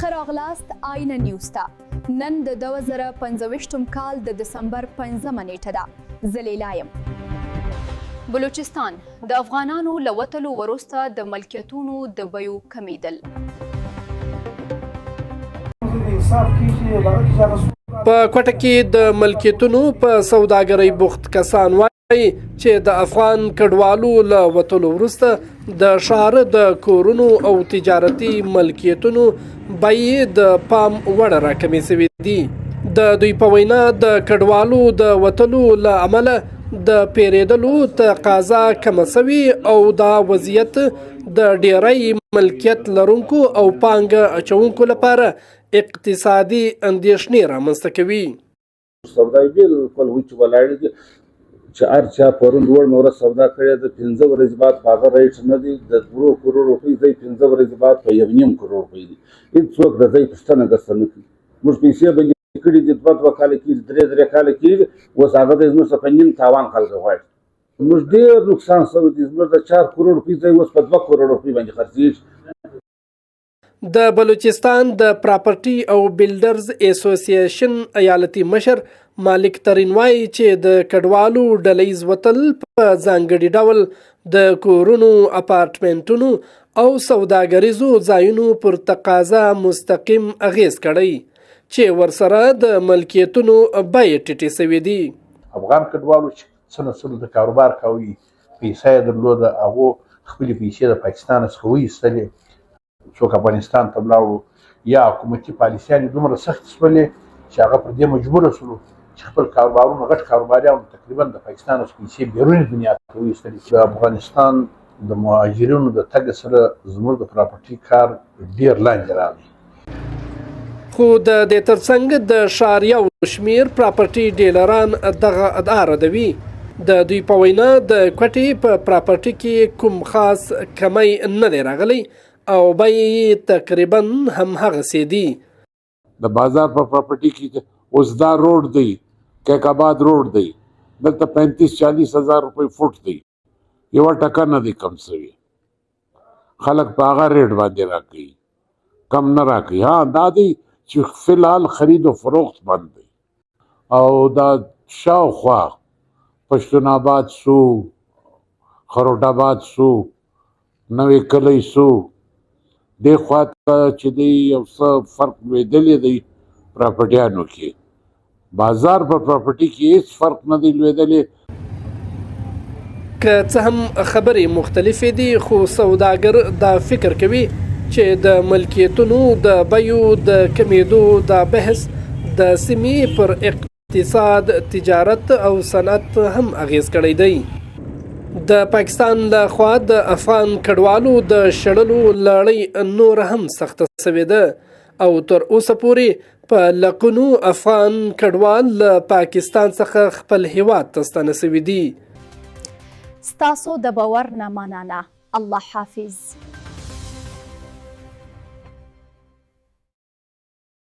ښه راغلاست آینه نیوز ته. نن د 2025 کال د دسمبر 5مه نیټه ده. زه لیلا یم. بلوچستان د افغانانو له وتلو وروسته د ملکیتونو د بیو کمیدل. په کوټه کې د ملکیتونو په سوداګرۍ بوخت کسان وایي چې د افغان کډوالو له وتلو وروسته د ښار د کورونو او تجارتي ملکیتونو بیې د پام وړ راکمې شوې دي. د دوی په وینا د کډوالو د وتلو له امله د پیرېدلو تقاضا کمه شوې او دا وضعیت د ډیری ملکیت لرونکو او پانګه اچونکو لپاره اقتصادي اندېښنې رامنځته کوي. سودای بالکل وچ ولاړې دي چې هر چا پرون لوړ مې سودا کړې ده 15 ورځې بعد په هغه ریټ نه دی د 2 کروڑ روپۍ دی 15 ورځې بعد په 1.5 کروڑ روپۍ دي. هېڅوک د ځای پوښتنه ګسته نه کوي. موږ پیسې بندې کړي دي 2 کاله کېږي 3 کاله کېږي اوس هغه دی زموږ څخه په نیم تاوان خلک غواړي. موږ ډېر نقصان شوی دی. زموږ د 4 کروڑ روپۍ ځای اوس په 2 کروڑ روپۍ باندې خرڅېږي. د بلوچستان د پراپرټي او بلډرز اسوسییشن ایالتي مشر مالک ترین وایي چې د کډوالو ډلیز وتل په ځانګړي ډول د کورونو اپارټمنټونو او سوداګریزو ځایونو پر تقاضا مستقیم اغیز کړی چې ورسره د ملکیتونو بیې ټیټې شوې دي. افغان کډوالو چې څه نه څه د کاروبار کوي پیسه یې درلوده هغو خپلې پیسې د پاکستان څخه وایستلې څوک افغانستان ته ولاړو یا حکومتي پالیسیانې دومره سختې شولې چې هغه پر دې مجبوره شولو چې خپل کاروبارونه غټ کاروباریان تقریبا د پاکستان څخه پیسې بیروني دنیا ته وایستلې چې د افغانستان د مهاجرینو د تګ سره زموږ د پراپرټي کار ډېر لاندې راغی. خو د دې ترڅنګ د ښار یو شمېر پراپرټي ډیلران دغه ادعا ردوي. د دوی په وینا د کوټې په پراپرټي کې کوم خاص کمی نه دی راغلی او بیې تقریبا هم هغسې دي. د بازار په پراپرټي کې اوس دا روډ دی کیک آباد روډ دی دلته 35-40 هزار روپۍ فوټ دی. یوه ټکه نه دی کم شوی. خلک په هغه ریټ باندې راکوي کم نه راکوي. ها دا دی چې فی الحال خرید و فروخت بند دی او دا شاوخوا پښتون آباد سو خروټ آباد سو نوې کلی سو دې خوا ته چې دی یو څه فرق لوېدلی دی پراپرټیانو کې. بازار په پراپرټي کې هیڅ فرق نه دی لوېدلی. که څه هم خبرې مختلفې دي خو سوداګر دا فکر کوي چې د ملکیتونو د بیو د کمیدو دا بحث د سیمې پر اقتصاد تجارت او صنعت هم اغیز کړی دی. د پاکستان له خوا د افغان کډوالو د شړلو لړۍ نور هم سخته شوې ده او تر اوسه پورې په لکونو افغان کډوال له پاکستان څخه خپل هیواد ته ستانه شوي دي. ستاسو د باور نه مننه. الله حافظ.